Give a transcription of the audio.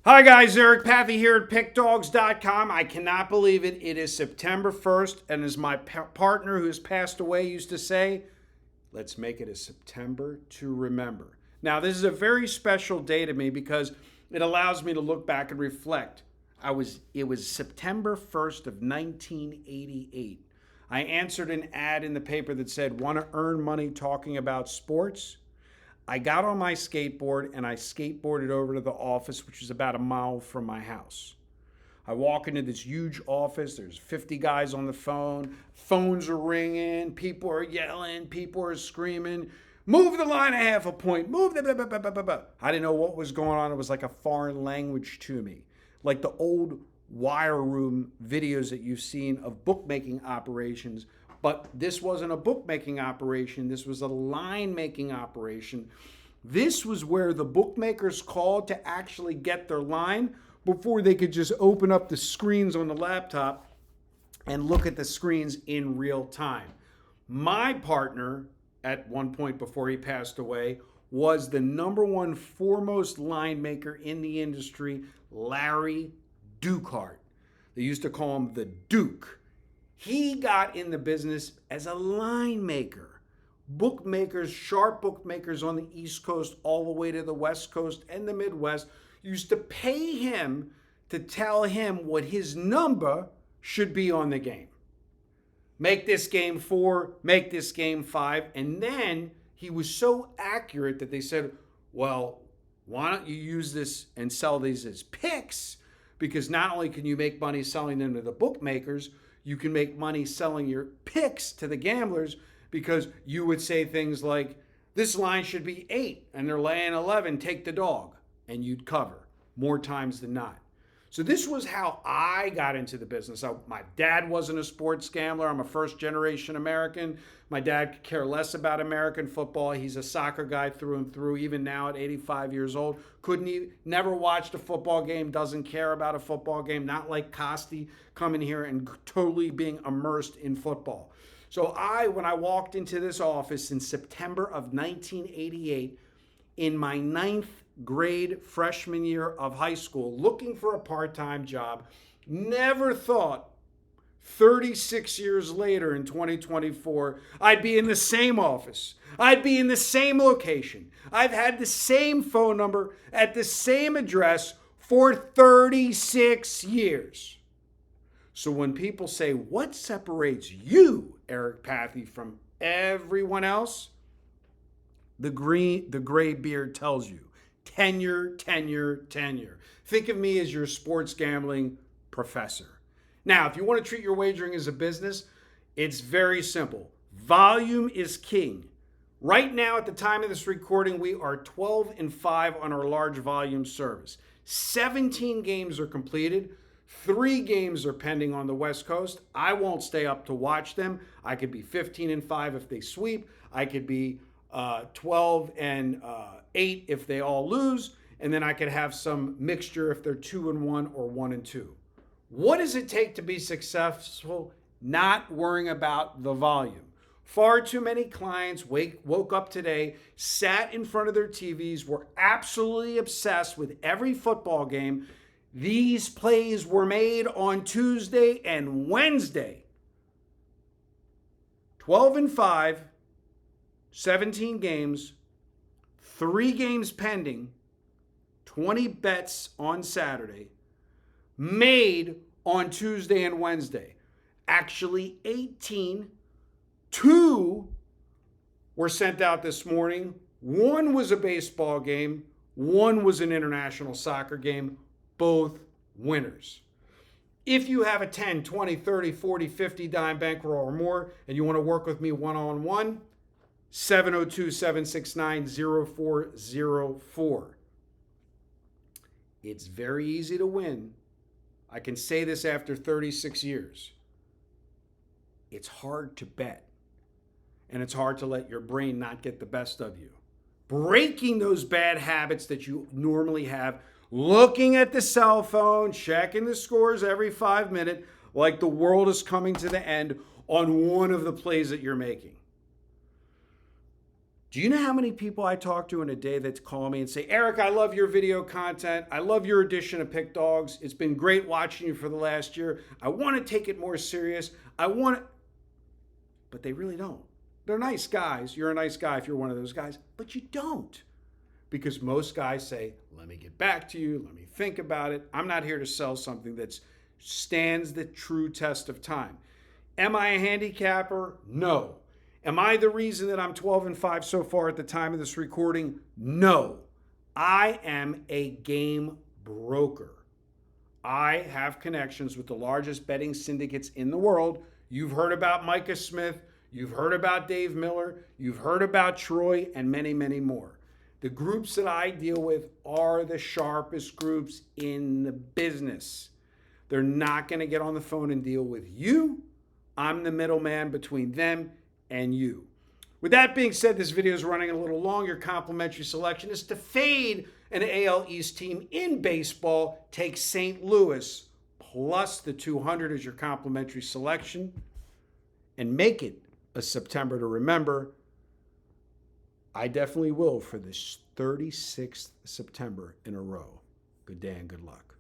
Hi guys, Eric Pathy here at PickDawgz.com. I cannot believe it. It is September 1st, and as my partner who has passed away used to say, let's make it a September to remember. Now, this is a very special day to me because it allows me to look back and reflect. It was September 1st of 1988. I answered an ad in the paper that said, "Want to earn money talking about sports?" I got on my skateboard and I skateboarded over to the office, which is about a mile from my house. I walk into this huge office. There's 50 guys on the phone. Phones are ringing. People are yelling. People are screaming. Move the line a half a point. Move the blah, blah, blah, blah, blah, blah. I didn't know what was going on. It was like a foreign language to me. Like the old wire room videos that you've seen of bookmaking operations. But this wasn't a bookmaking operation. This was a line making operation. This was where the bookmakers called to actually get their line before they could just open up the screens on the laptop and look at the screens in real time. My partner, at one point before he passed away, was the number one foremost line maker in the industry, Larry Dukehart. They used to call him the Duke. He got in the business as a line maker. Bookmakers, sharp bookmakers on the East Coast all the way to the West Coast and the Midwest used to pay him to tell him what his number should be on the game. Make this game 4, make this game 5. And then he was so accurate that they said, well, why don't you use this and sell these as picks? Because not only can you make money selling them to the bookmakers, you can make money selling your picks to the gamblers, because you would say things like, this line should be 8 and they're laying 11, take the dog, and you'd cover more times than not. So this was how I got into the business. My dad wasn't a sports gambler. I'm a first generation American. My dad could care less about American football. He's a soccer guy through and through, even now at 85 years old. Never watched a football game, doesn't care about a football game, not like Costi coming here and totally being immersed in football. So when I walked into this office in September of 1988, in my 9th grade freshman year of high school, looking for a part-time job, never thought 36 years later in 2024, I'd be in the same office. I'd be in the same location. I've had the same phone number at the same address for 36 years. So when people say, what separates you, Eric Pathy, from everyone else? The gray beard tells you. Tenure, tenure, tenure. Think of me as your sports gambling professor. Now, if you want to treat your wagering as a business, it's very simple. Volume is king. Right now, at the time of this recording, we are 12-5 on our large volume service. 17 games are completed. 3 games are pending on the West Coast. I won't stay up to watch them. I could be 15-5 if they sweep. I could be 12-8 if they all lose, and then I could have some mixture if they're 2-1 or 1-2. What does it take to be successful? Not worrying about the volume. Far too many clients woke up today, sat in front of their TVs, were absolutely obsessed with every football game. These plays were made on Tuesday and Wednesday. 12-5, 17 games, 3 games pending, 20 bets on Saturday, made on Tuesday and Wednesday. Actually 18. 2 were sent out this morning. 1 was a baseball game. 1 was an international soccer game. Both winners. If you have a 10, 20, 30, 40, 50 dime bankroll or more, and you want to work with me one-on-one, 702-769-0404. It's very easy to win. I can say this after 36 years. It's hard to bet. And it's hard to let your brain not get the best of you. Breaking those bad habits that you normally have, looking at the cell phone, checking the scores every 5 minutes, like the world is coming to the end on one of the plays that you're making. Do you know how many people I talk to in a day that call me and say, Eric, I love your video content. I love your edition of PickDawgz. It's been great watching you for the last year. I want to take it more serious. But they really don't. They're nice guys. You're a nice guy if you're one of those guys, but you don't. Because most guys say, let me get back to you. Let me think about it. I'm not here to sell something that stands the true test of time. Am I a handicapper? No. Am I the reason that I'm 12-5 so far at the time of this recording? No. I am a game broker. I have connections with the largest betting syndicates in the world. You've heard about Micah Smith. You've heard about Dave Miller. You've heard about Troy and many, many more. The groups that I deal with are the sharpest groups in the business. They're not going to get on the phone and deal with you. I'm the middleman between them and you. With that being said, this video is running a little long. Your complimentary selection is to fade an AL East team in baseball. Take St. Louis plus the 200 as your complimentary selection and make it a September to remember. I definitely will for this 36th September in a row. Good day and good luck.